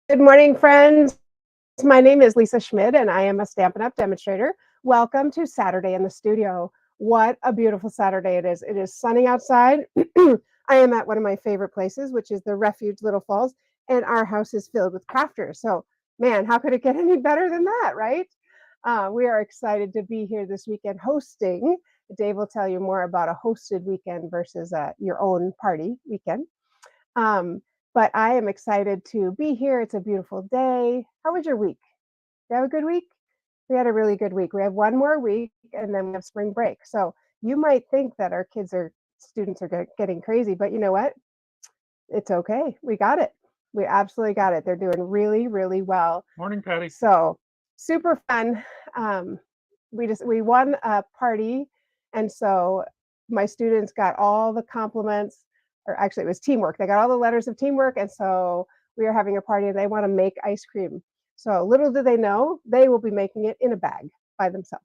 Good morning, friends. My name is Lisa Schmid, and I am a Stampin' Up! Demonstrator. Welcome to Saturday in the Studio. What a beautiful Saturday it is. It is sunny outside. I am at one of my favorite places, which is the Refuge Little Falls, and our house is filled with crafters. So, man, how could it get any better than that, right? We are excited to be here this weekend hosting. Dave will tell you more about a hosted weekend versus your own party weekend. But I am excited to be here. It's a beautiful day. How was your week? You have a good week? We had a really good week. We have one more week and then we have spring break. So you might think that our students are getting crazy, but you know what? It's okay. We got it. We absolutely got it. They're doing really, really well. Morning, Patty. So super fun. Um, we won a party, and so my students got all the compliments, or actually it was teamwork. They got all the letters of teamwork, and so we are having a party, and they want to make ice cream. So little do they know, they will be making it in a bag by themselves.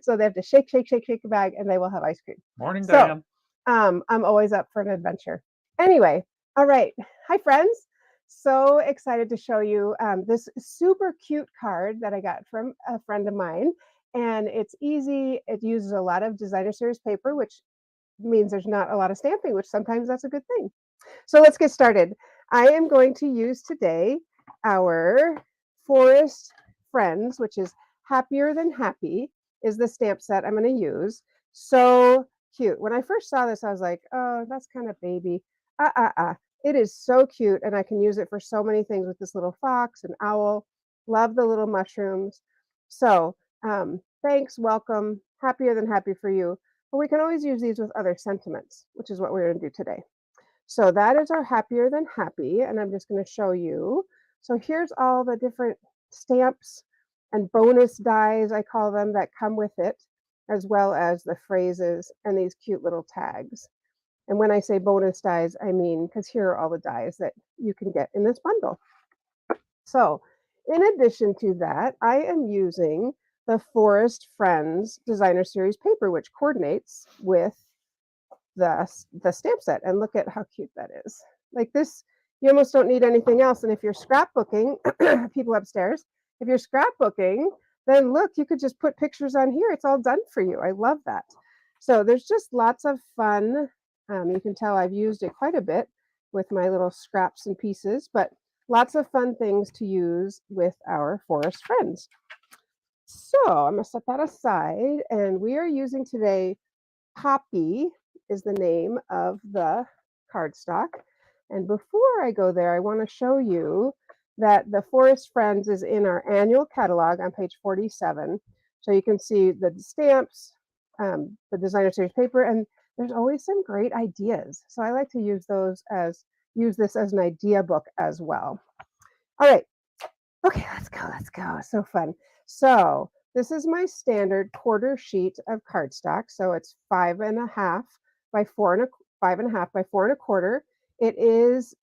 So they have to shake, shake, shake, shake a bag, and they will have ice cream. Morning, So Diane. I'm always up for an adventure. Anyway, all right. Hi, friends. So excited to show you this super cute card that I got from a friend of mine. And it's easy. It uses a lot of designer series paper, which means there's not a lot of stamping, which sometimes that's a good thing. So let's get started. I am going to use today our Forest Friends, which is Happier Than Happy, is the stamp set I'm going to use. So cute. When I first saw this, I was like, oh, that's kind of baby. It is so cute, and I can use it for so many things with this little fox and owl. Love the little mushrooms. So thanks, welcome, happier than happy for you. But we can always use these with other sentiments, which is what we're going to do today. So that is our happier than happy, and I'm just going to show you. So here's all the different stamps and bonus dies, I call them, that come with it, as well as the phrases and these cute little tags. And when I say bonus dies, I mean, because here are all the dies that you can get in this bundle. So in addition to that, I am using the Forest Friends Designer Series paper, which coordinates with the stamp set. And look at how cute that is. Like this, you almost don't need anything else. And if you're scrapbooking, people upstairs, if you're scrapbooking, then look, you could just put pictures on here. It's all done for you. I love that. So there's just lots of fun. You can tell I've used it quite a bit with my little scraps and pieces, but lots of fun things to use with our Forest Friends. So I'm going to set that aside, and we are using today Poppy is the name of the cardstock. And before I go there, I want to show you that the Forest Friends is in our annual catalog on page 47. So you can see the stamps, the designer series paper, and there's always some great ideas. So I like to use this as an idea book as well. All right. Okay, let's go. So fun. So this is my standard quarter sheet of cardstock. So it's 5.5 by 5.5 by 4.25. It is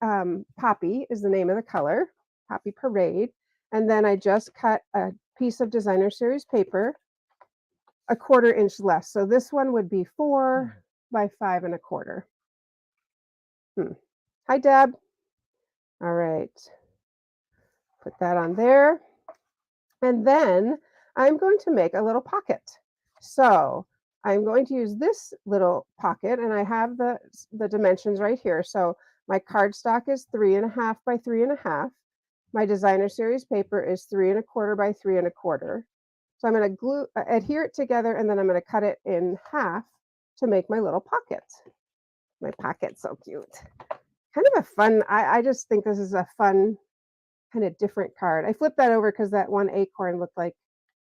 Poppy is the name of the color, Poppy Parade. And then I just cut a piece of designer series paper, 1/4 inch less. So this one would be 4 by 5.25. Hi, Deb. All right. Put that on there. And then I'm going to make a little pocket. So I'm going to use this little pocket, and I have the dimensions right here. So my cardstock is 3.5 by 3.5. My designer series paper is 3.25 by 3.25. So I'm going to adhere it together, and then I'm going to cut it in half to make my little pocket. My pocket's so cute. Kind of a fun, I just think this is a fun, kind of different card. I flipped that over because that one acorn looked like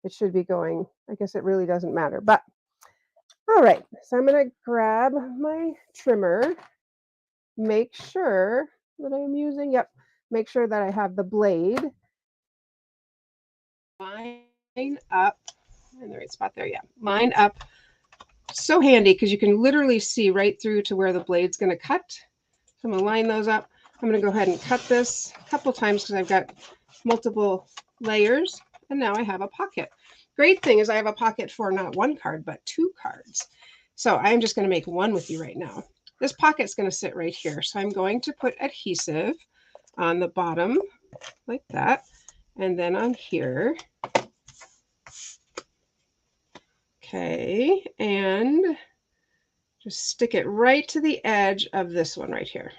it should be going. I guess it really doesn't matter. But all right, so I'm going to grab my trimmer, make sure that I'm using, make sure that I have the blade. Line up in the right spot there. Yeah, line up. So handy because you can literally see right through to where the blade's going to cut. So I'm going to line those up. I'm going to go ahead and cut this a couple times because I've got multiple layers, and now I have a pocket. Great thing is I have a pocket for not one card, but 2 cards. So I'm just going to make one with you right now. This pocket's going to sit right here. So I'm going to put adhesive on the bottom like that. And then on here. Okay, and just stick it right to the edge of this one right here.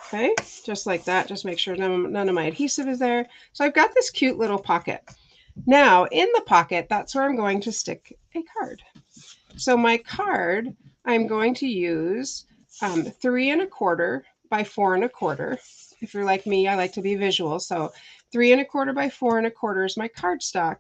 Okay, just like that. Just make sure none of my adhesive is there. So I've got this cute little pocket. Now in the pocket, that's where I'm going to stick a card. So my card, I'm going to use 3 1/4 by 4 1/4. If you're like me, I like to be visual. So 3 1/4 by 4 1/4 is my cardstock.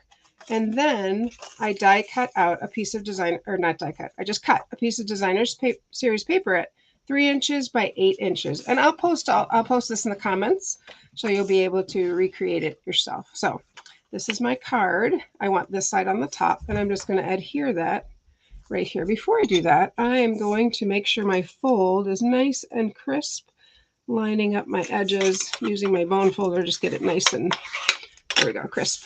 And then I die cut out a piece of design, or not die cut, I just cut a piece of designer's series paper at 3 inches by 8 inches. And I'll post this in the comments so you'll be able to recreate it yourself. So this is my card. I want this side on the top, and I'm just going to adhere that right here. Before I do that, I am going to make sure my fold is nice and crisp, lining up my edges using my bone folder. Just get it nice and, there we go, crisp.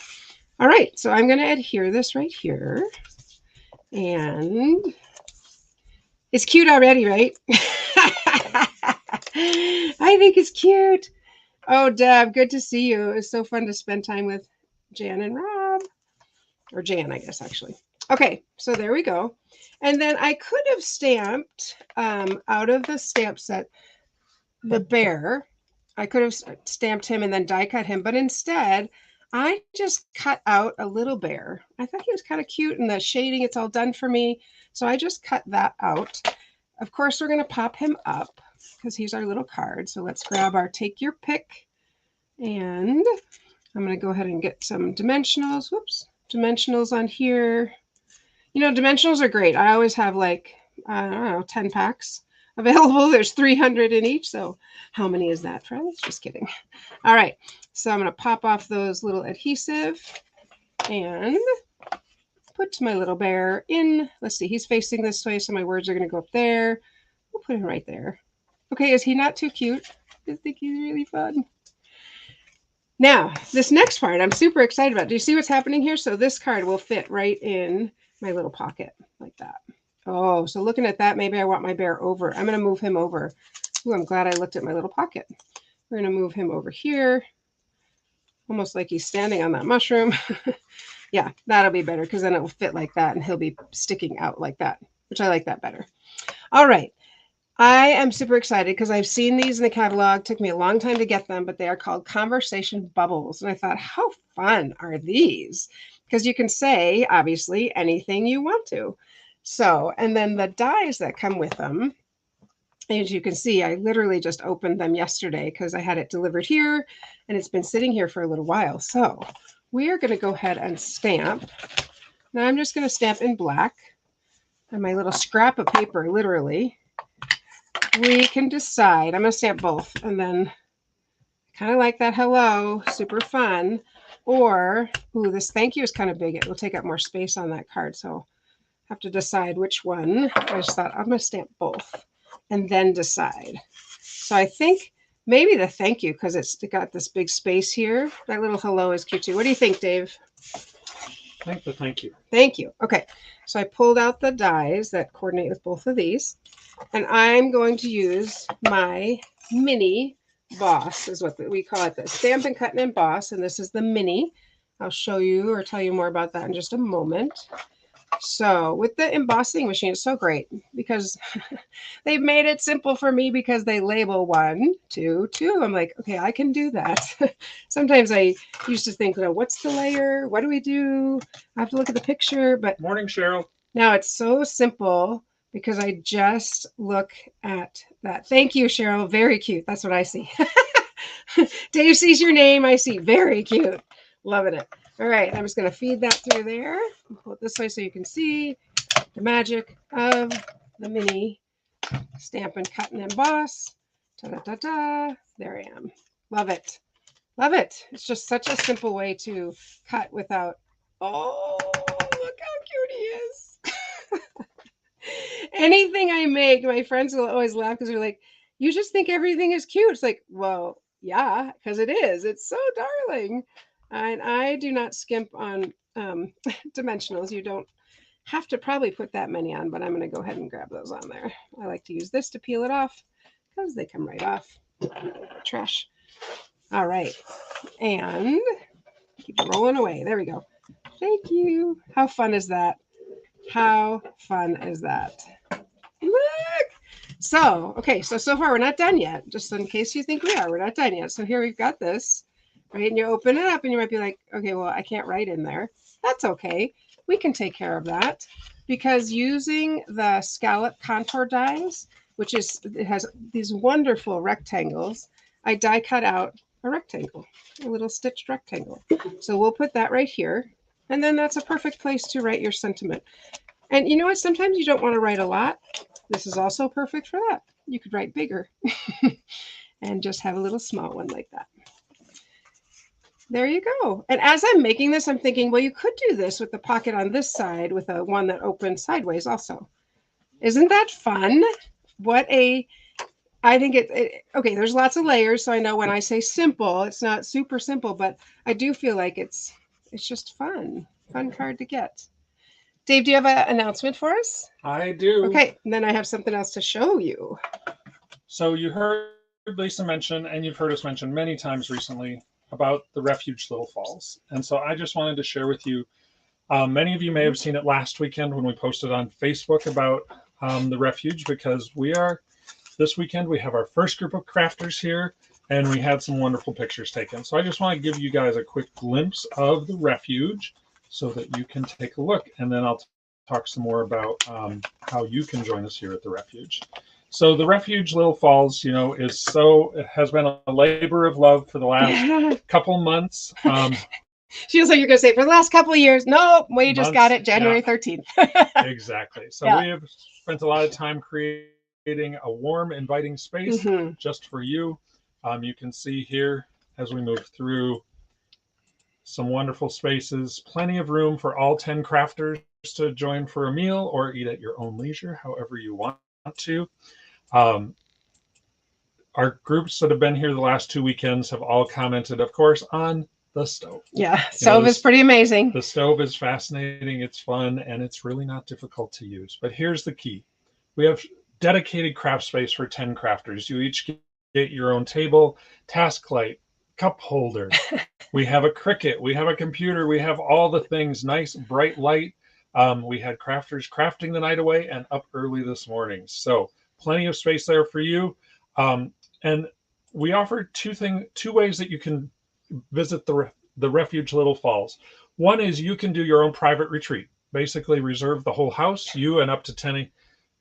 All right, so I'm going to adhere this right here. And it's cute already, right? I think it's cute. Oh, Deb, good to see you. It's so fun to spend time with Jan and Rob. Or Jan, I guess, actually. Okay, so there we go. And then I could have stamped out of the stamp set the bear. I could have stamped him and then die cut him, but instead I just cut out a little bear. I thought he was kind of cute, and the shading, it's all done for me. So I just cut that out. Of course, we're going to pop him up because he's our little card. So let's grab our take your pick. And I'm going to go ahead and get some dimensionals. Whoops. Dimensionals on here. You know, dimensionals are great. I always have like, I don't know, 10 packs available. There's 300 in each. So how many is that, friends? Just kidding. All right. So I'm going to pop off those little adhesive and put my little bear in. Let's see. He's facing this way, so my words are going to go up there. We'll put him right there. Okay. Is he not too cute? I think he's really fun. Now, this next part I'm super excited about. Do you see what's happening here? So this card will fit right in my little pocket like that. Oh, so looking at that, maybe I want my bear over. I'm going to move him over. Ooh, I'm glad I looked at my little pocket. We're going to move him over here, almost like he's standing on that mushroom. Yeah, that'll be better because then it will fit like that and he'll be sticking out like that, which I like that better. All right. I am super excited because I've seen these in the catalog. It took me a long time to get them, but they are called Conversation Bubbles. And I thought, how fun are these? Because you can say, obviously, anything you want to. So, and then the dies that come with them, as you can see, I literally just opened them yesterday because I had it delivered here and it's been sitting here for a little while. So we are going to go ahead and stamp. Now I'm just going to stamp in black on my little scrap of paper, literally. We can decide. I'm going to stamp both, and then kind of like that hello, super fun. Or, ooh, this thank you is kind of big. It will take up more space on that card, so I have to decide which one. I just thought I'm going to stamp both and then decide. So I think maybe the thank you, because it's got this big space here. That little hello is cute too. What do you think, Dave? I think the thank you. Thank you. Okay, so I pulled out the dies that coordinate with both of these. And I'm going to use my mini boss, is what we call it, the Stampin' Cut and Emboss. And this is the mini. I'll show you or tell you more about that in just a moment. So with the embossing machine, it's so great because they've made it simple for me because they label 1, 2, 2. I'm like, okay, I can do that. Sometimes I used to think, well, what's the layer? What do we do? I have to look at the picture. But Morning, Cheryl. now it's so simple because I just look at that. Thank you, Cheryl. Very cute. That's what I see. Dave sees your name. I see very cute. Loving it. All right. I'm just going to feed that through there. Pull it this way so you can see the magic of the mini Stampin' Cut and Emboss. Ta-da-da-da. There I am. Love it. Love it. It's just such a simple way to cut without, oh, look how cute he is. Anything I make, my friends will always laugh because they're like, you just think everything is cute. It's like, well, yeah, because it is. It's so darling. And I do not skimp on dimensionals. You don't have to probably put that many on, but I'm going to go ahead and grab those on there. I like to use this to peel it off because they come right off. Trash. All right. And keep rolling away. There we go. Thank you. How fun is that? How fun is that? Look. So, okay, so far we're not done yet. Just in case you think we are, we're not done yet. So here we've got this, right? And you open it up and you might be like, okay, well, I can't write in there. That's okay. We can take care of that because using the scallop contour dies, which is, it has these wonderful rectangles, I die cut out a rectangle, a little stitched rectangle. So we'll put that right here. And then that's a perfect place to write your sentiment. And you know what? Sometimes you don't want to write a lot. This is also perfect for that. You could write bigger and just have a little small one like that. There you go. And as I'm making this, I'm thinking, well, you could do this with the pocket on this side with a one that opens sideways also. Isn't that fun? I think okay, there's lots of layers. So I know when I say simple, it's not super simple, but I do feel like it's just fun card to get. Dave, do you have an announcement for us? I do. Okay, and then I have something else to show you. So you heard Lisa mention, and you've heard us mention many times recently about the Refuge Little Falls. And so I just wanted to share with you, many of you may have seen it last weekend when we posted on Facebook about the Refuge, because this weekend we have our first group of crafters here, and we had some wonderful pictures taken. So I just want to give you guys a quick glimpse of the Refuge so that you can take a look, and then I'll talk some more about how you can join us here at the Refuge. So the Refuge Little Falls, it has been a labor of love for the last couple months. Feels like you're going to say for the last couple of years. No, we just got it January 13th. Exactly. So we have spent a lot of time creating a warm, inviting space just for you. You can see here as we move through some wonderful spaces, plenty of room for all 10 crafters to join for a meal or eat at your own leisure, however you want to. Our groups that have been here the last 2 weekends have all commented, of course, on the stove. Yeah, stove is pretty amazing. The stove is fascinating, it's fun, and it's really not difficult to use. But here's the key. We have dedicated craft space for 10 crafters. You each get your own table, task light, cup holder. We have a Cricut, we have a computer, we have all the things, nice bright light. We had crafters crafting the night away and up early this morning. So plenty of space there for you. And we offer two ways that you can visit the Refuge Little Falls. One is you can do your own private retreat, basically reserve the whole house. You and up to 10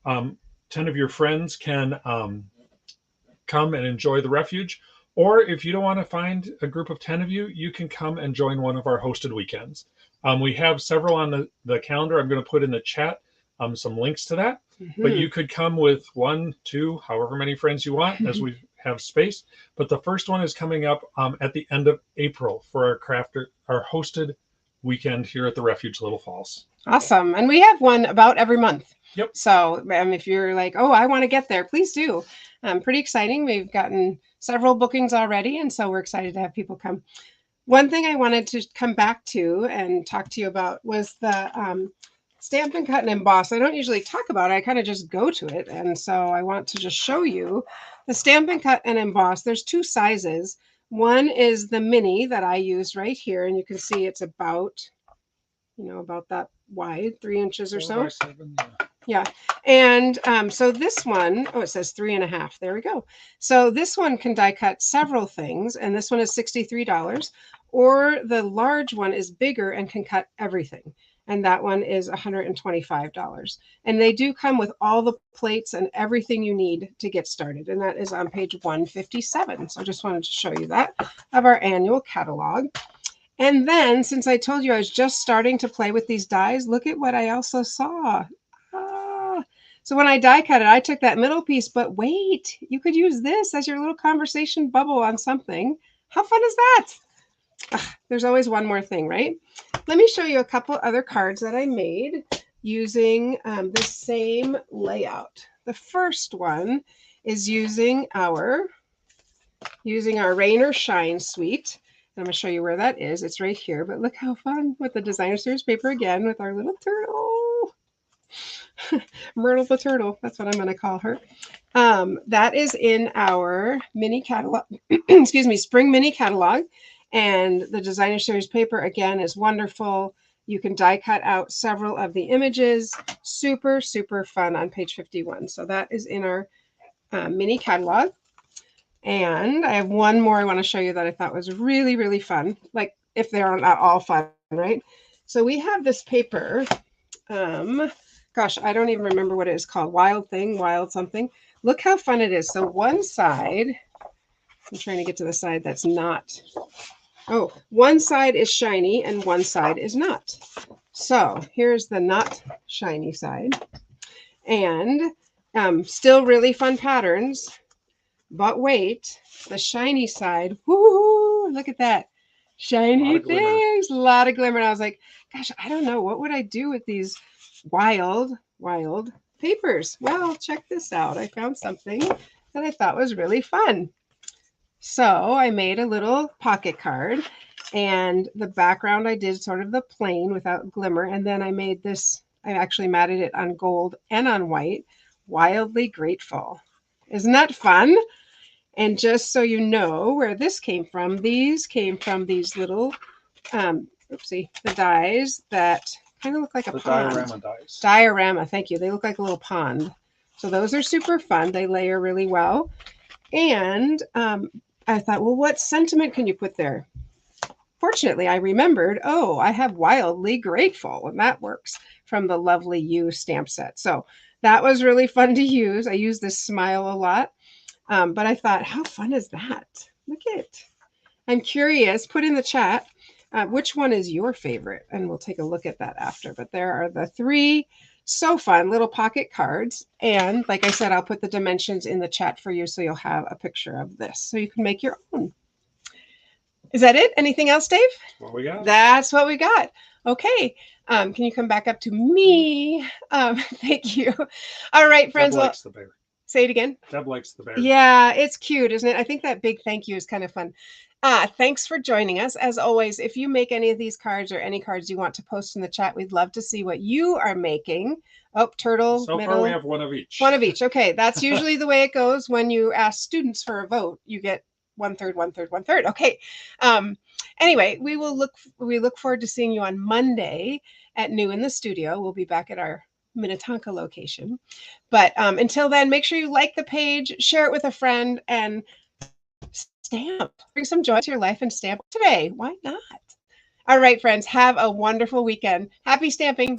of your friends can come and enjoy the Refuge. Or if you don't want to find a group of 10 of you, you can come and join one of our hosted weekends. We have several on the calendar. I'm going to put in the chat some links to that. But you could come with 1, 2, however many friends you want, as we have space. But the first one is coming up at the end of April for our hosted weekend here at the Refuge Little Falls. Awesome. And we have one about every month. Yep. So if you're like, oh, I want to get there, please do. Pretty exciting. We've gotten several bookings already, and so we're excited to have people come. One thing I wanted to come back to and talk to you about was the Stampin' Cut and Emboss. I don't usually talk about it. I kind of just go to it. And so I want to just show you the Stampin' Cut and Emboss. There's 2 sizes. One is the mini that I use right here. And you can see it's about that wide, 3 inches or so. 7, Yeah. And so this one, it says 3.5. There we go. So this one can die cut several things. And this one is $63. Or the large one is bigger and can cut everything. And that one is $125. And they do come with all the plates and everything you need to get started. And that is on page 157. So I just wanted to show you that of our annual catalog. And then, since I told you I was just starting to play with these dies, look at what I also saw. So when I die cut it, I took that middle piece, but wait, you could use this as your little conversation bubble on something. How fun is that? There's always one more thing, right? Let me show you a couple other cards that I made using the same layout. The first one is using our Rain or Shine suite. And I'm going to show you where that is. It's right here, but look how fun with the Designer Series paper again with our little turtle. Myrtle the turtle. That's what I'm going to call her. That is in our mini catalog, excuse me, spring mini catalog. And the designer series paper, again, is wonderful. You can die cut out several of the images. Super, super fun on page 51. So that is in our mini catalog. And I have one more I want to show you that I thought was really, really fun. Like if they're not all fun, right? So we have this paper. Gosh, I don't even remember what it is called. Wild thing, wild something. Look how fun it is. So one side, I'm trying to get to the side that's not. Oh, one side is shiny and one side is not. So here's the not shiny side. And still really fun patterns. But wait, the shiny side, woo, look at that. Shiny things, a lot of glimmer. And I was like, gosh, I don't know. What would I do with these wild papers? Well, check this out. I found something that I thought was really fun. So I made a little pocket card, and the background I did sort of the plain without glimmer. And then I made this, I actually matted it on gold and on white, Wildly Grateful. Isn't that fun? And just so you know where this came from, these came from these little, the dies that kind of look like a pond. Diorama dies. Diorama, thank you. They look like a little pond. So those are super fun. They layer really well. And I thought, well, what sentiment can you put there? Fortunately, I remembered, oh, I have Wildly Grateful, and that works from the Lovely You stamp set. So that was really fun to use. I use this smile a lot. But I thought, how fun is that? Look at it. I'm curious. Put in the chat which one is your favorite, and we'll take a look at that after. But there are the three so fun little pocket cards. And like I said, I'll put the dimensions in the chat for you so you'll have a picture of this so you can make your own. Is that it? Anything else, Dave? What we got? That's what we got. Okay. Can you come back up to me? Thank you. All right, friends. Deb likes the bear. Say it again. Deb likes the bear. Yeah, it's cute, isn't it? I think that big thank you is kind of fun. Thanks for joining us. As always, if you make any of these cards or any cards you want to post in the chat, we'd love to see what you are making. Oh, turtle, so middle. far we have one of each. One of each. Okay, that's usually the way it goes. When you ask students for a vote, you get 1/3, 1/3, 1/3. Okay. Anyway, we look forward to seeing you on Monday at noon in the studio. We'll be back at our Minnetonka location. But until then, make sure you like the page, share it with a friend, and stamp. Bring some joy to your life and stamp today. Why not? All right, friends, have a wonderful weekend. Happy stamping.